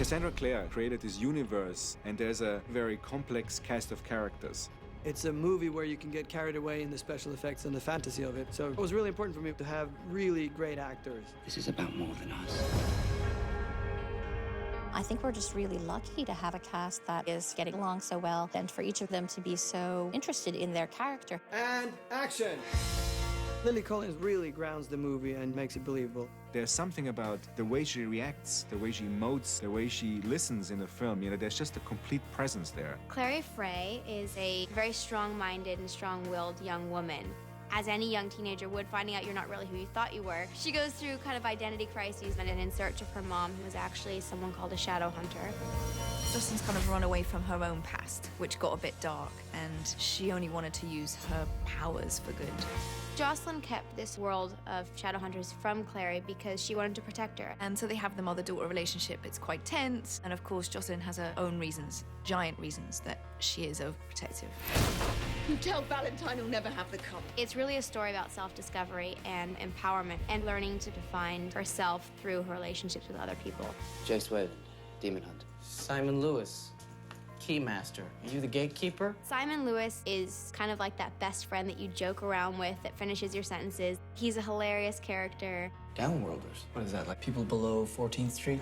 Cassandra Clare created this universe, and there's a very complex cast of characters. It's a movie where you can get carried away in the special effects and the fantasy of it. So it was really important for me to have really great actors. This is about more than us. I think we're just really lucky to have a cast that is getting along so well and for each of them to be so interested in their character. And action! Lily Collins really grounds the movie and makes it believable. There's something about the way she reacts, the way she emotes, the way she listens in the film. You know, there's just a complete presence there. Clary Frey is a very strong-minded and strong-willed young woman. As any young teenager would, finding out you're not really who you thought you were. She goes through kind of identity crises and in search of her mom, who was actually someone called a shadow hunter. Justin's kind of run away from her own past, which got a bit dark, and she only wanted to use her powers for good. Jocelyn kept this world of shadow hunters from Clary because she wanted to protect her. And so they have the mother-daughter relationship. It's quite tense. And of course, Jocelyn has her own reasons, giant reasons, that she is overprotective. You tell Valentine he'll never have the cup. It's really a story about self-discovery and empowerment and learning to define herself through her relationships with other people. Jace Wayland, Demon Hunter. Simon Lewis, Keymaster. Are you the gatekeeper? Simon Lewis is kind of like that best friend that you joke around with that finishes your sentences. He's a hilarious character. Downworlders. What is that, like people below 14th Street?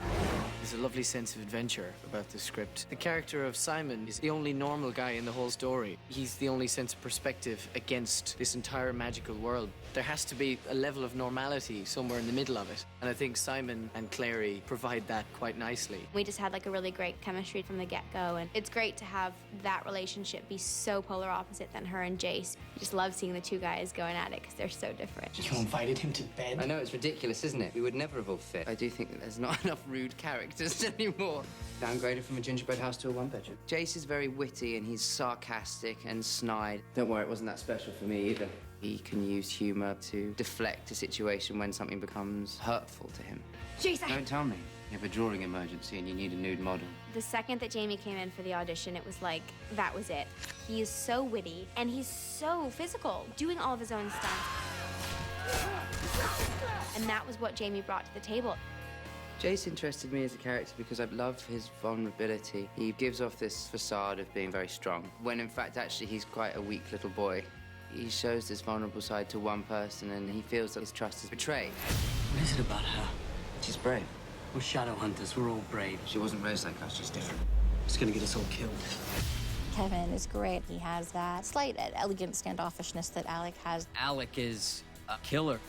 There's a lovely sense of adventure about the script. The character of Simon is the only normal guy in the whole story. He's the only sense of perspective against this entire magical world. There has to be a level of normality somewhere in the middle of it. And I think Simon and Clary provide that quite nicely. We just had like a really great chemistry from the get-go, and it's great to have that relationship be so polar opposite than her and Jace. I just love seeing the two guys going at it because they're so different. You invited him to bed? I know, it's ridiculous, isn't it? We would never have all fit. I do think that there's not enough rude characters anymore. Downgraded from a gingerbread house to a one-bedroom. Jace is very witty and he's sarcastic and snide. Don't worry, it wasn't that special for me either. He can use humor to deflect a situation when something becomes hurtful to him. Jace, Don't tell me. You have a drawing emergency and you need a nude model. The second that Jamie came in for the audition, it was like, that was it. He is so witty, and he's so physical, doing all of his own stunts. And that was what Jamie brought to the table. Jace interested me as a character because I love his vulnerability. He gives off this facade of being very strong, when in fact, actually, he's quite a weak little boy. He shows this vulnerable side to one person, and he feels that his trust is betrayed. What is it about her? She's brave. We're shadow hunters. We're all brave. She wasn't raised like us, she's different. It's gonna get us all killed. Kevin is great. He has that slight, elegant standoffishness that Alec has. Alec is a killer.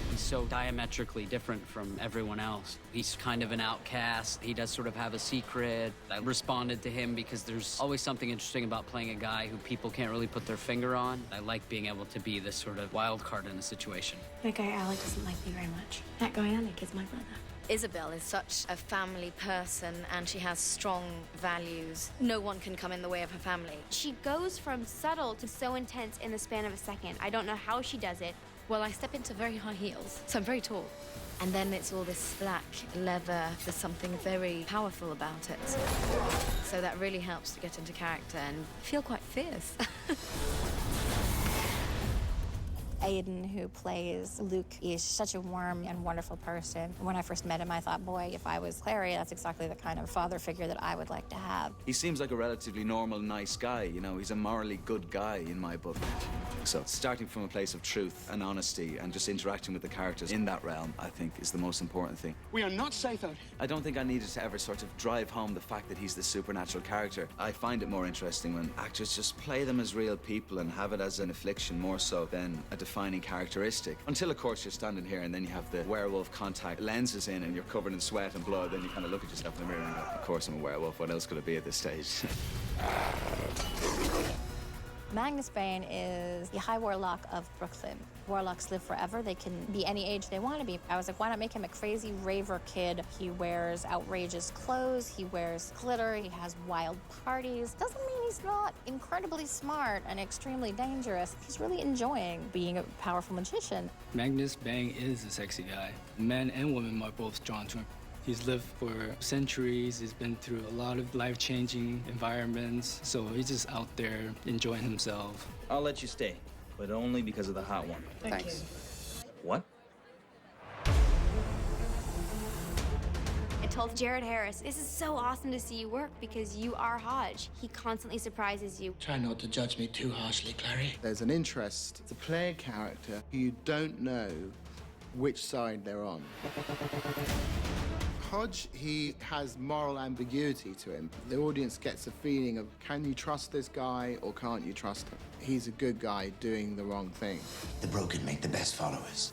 He's so diametrically different from everyone else. He's kind of an outcast. He does sort of have a secret. I responded to him because there's always something interesting about playing a guy who people can't really put their finger on. I like being able to be this sort of wild card in a situation. That guy Alec doesn't like me very much. That guy Alec is my brother. Isabel is such a family person, and she has strong values. No one can come in the way of her family. She goes from subtle to so intense in the span of a second. I don't know how she does it. Well, I step into very high heels, so I'm very tall. And then it's all this black leather. There's something very powerful about it. So that really helps to get into character and feel quite fierce. Aiden, who plays Luke, is such a warm and wonderful person. When I first met him, I thought, boy, if I was Clary, that's exactly the kind of father figure that I would like to have. He seems like a relatively normal, nice guy, you know? He's a morally good guy in my book. So starting from a place of truth and honesty and just interacting with the characters in that realm, I think, is the most important thing. We are not safe out. I don't think I needed to ever sort of drive home the fact that he's the supernatural character. I find it more interesting when actors just play them as real people and have it as an affliction more so than a defining characteristic. Until, of course, you're standing here and then you have the werewolf contact lenses in and you're covered in sweat and blood, then you kind of look at yourself in the mirror and go, of course I'm a werewolf, what else could it be at this stage? Magnus Bane is the High Warlock of Brooklyn. Warlocks live forever. They can be any age they want to be. I was like, why not make him a crazy raver kid? He wears outrageous clothes. He wears glitter. He has wild parties. Doesn't mean he's not incredibly smart and extremely dangerous. He's really enjoying being a powerful magician. Magnus Bane is a sexy guy. Men and women are both drawn to him. He's lived for centuries. He's been through a lot of life-changing environments. So he's just out there enjoying himself. I'll let you stay, but only because of the hot one. Thanks. What? told Jared Harris, this is so awesome to see you work because you are Hodge. He constantly surprises you. Try not to judge me too harshly, Clary. There's an interest to play a character who you don't know which side they're on. Hodge, he has moral ambiguity to him. The audience gets a feeling of, can you trust this guy or can't you trust him? He's a good guy doing the wrong thing. The broken make the best followers.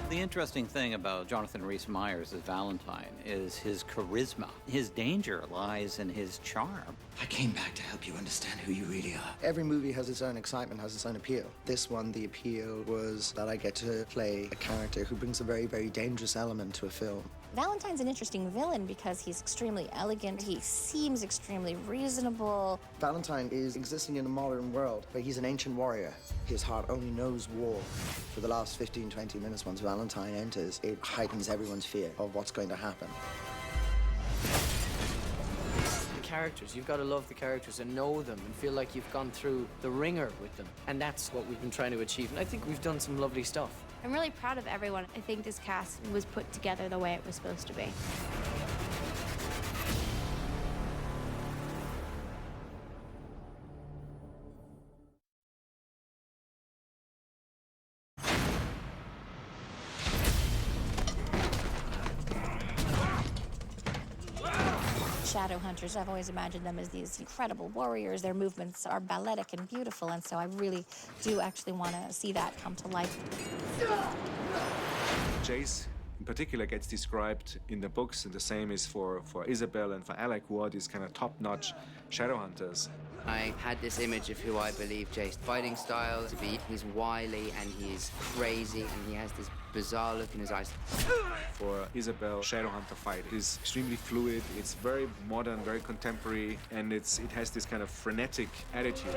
The interesting thing about Jonathan Rhys-Meyers as Valentine is his charisma. His danger lies in his charm. I came back to help you understand who you really are. Every movie has its own excitement, has its own appeal. This one, the appeal was that I get to play a character who brings a very, very dangerous element to a film. Valentine's an interesting villain because he's extremely elegant. He seems extremely reasonable. Valentine is existing in a modern world, but he's an ancient warrior. His heart only knows war. For the last 15, 20 minutes, once Valentine enters, it heightens everyone's fear of what's going to happen. The characters, you've got to love the characters and know them and feel like you've gone through the ringer with them. And that's what we've been trying to achieve. And I think we've done some lovely stuff. I'm really proud of everyone. I think this cast was put together the way it was supposed to be. Shadow hunters, I've always imagined them as these incredible warriors. Their movements are balletic and beautiful, and so I really do actually want to see that come to life. Jace, in particular, gets described in the books, and the same is for Isabel and for Alec, who are these kind of top-notch shadow hunters. I had this image of who I believe Jace's fighting style to be. He's wily and he's crazy and he has this bizarre look in his eyes. For Isabel, Shadowhunter fight is extremely fluid. It's very modern, very contemporary, and it has this kind of frenetic attitude.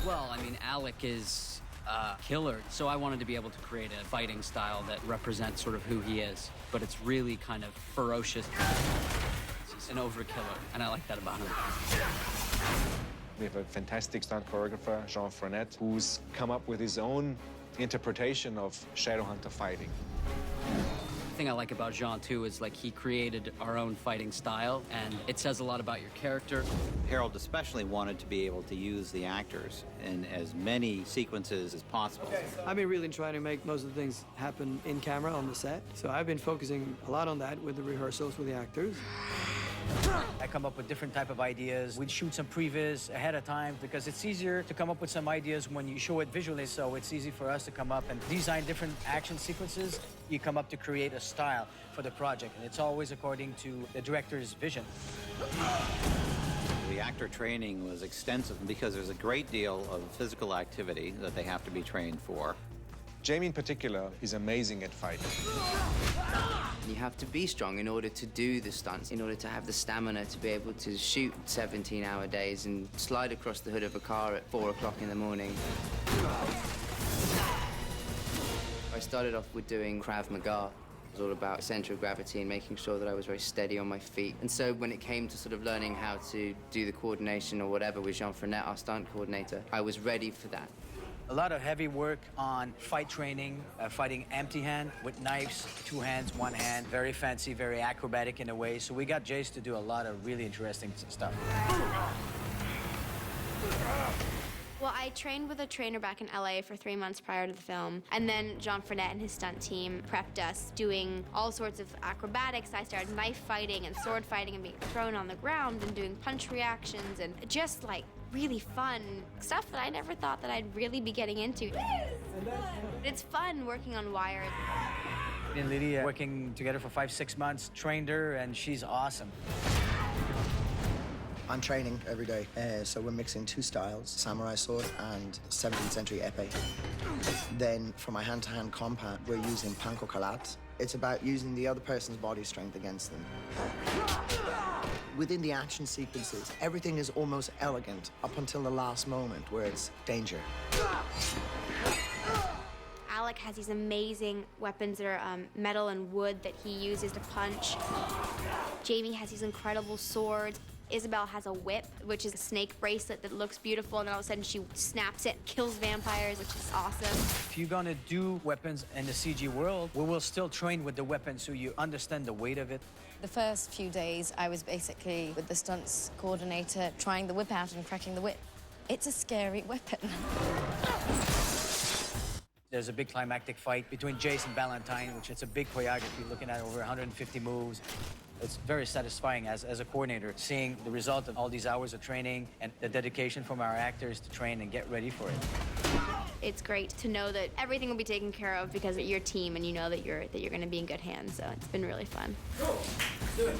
Well, I mean, Alec is a killer, so I wanted to be able to create a fighting style that represents sort of who he is, but it's really kind of ferocious. He's an overkiller, and I like that about him. We have a fantastic stunt choreographer, Jean Featurette, who's come up with his own interpretation of Shadowhunter fighting. The thing I like about Jean, too, is like he created our own fighting style, and it says a lot about your character. Harold especially wanted to be able to use the actors in as many sequences as possible. I've been really trying to make most of the things happen in camera on the set, so I've been focusing a lot on that with the rehearsals with the actors. I come up with different type of ideas. We'd shoot some previs ahead of time because it's easier to come up with some ideas when you show it visually, so it's easy for us to come up and design different action sequences. You come up to create a style for the project, and it's always according to the director's vision. The actor training was extensive because there's a great deal of physical activity that they have to be trained for. Jamie, in particular, is amazing at fighting. You have to be strong in order to do the stunts, in order to have the stamina to be able to shoot 17-hour days and slide across the hood of a car at 4 o'clock in the morning. I started off with doing Krav Maga. It was all about center of gravity and making sure that I was very steady on my feet. And so when it came to sort of learning how to do the coordination or whatever with Jean Featurette, our stunt coordinator, I was ready for that. A lot of heavy work on fight training, fighting empty hand with knives, 2 hands, 1 hand. Very fancy, very acrobatic in a way. So we got Jace to do a lot of really interesting stuff. Well, I trained with a trainer back in LA for 3 months prior to the film. And then Jean Featurette and his stunt team prepped us doing all sorts of acrobatics. I started knife fighting and sword fighting and being thrown on the ground and doing punch reactions and just like really fun stuff that I never thought that I'd really be getting into. It's fun working on wire. Me and Lydia working together for 5-6 months, trained her, and she's awesome. I'm training every day, so we're mixing 2 styles, samurai sword and 17th century épée. Then for my hand-to-hand combat, we're using panko kalat. It's about using the other person's body strength against them. Within the action sequences, everything is almost elegant up until the last moment where it's danger. Alec has these amazing weapons that are metal and wood that he uses to punch. Jamie has these incredible swords. Isabel has a whip, which is a snake bracelet that looks beautiful, and then all of a sudden she snaps it, kills vampires, which is awesome. If you're gonna do weapons in the CG world, we will still train with the weapon so you understand the weight of it. The first few days, I was basically with the stunts coordinator trying the whip out and cracking the whip. It's a scary weapon. There's a big climactic fight between Jace and Valentine, which it's a big choreography, looking at over 150 moves. It's very satisfying as a coordinator, seeing the result of all these hours of training and the dedication from our actors to train and get ready for it. It's great to know that everything will be taken care of because of your team, and you know that you're going to be in good hands. So it's been really fun. Go. Do it.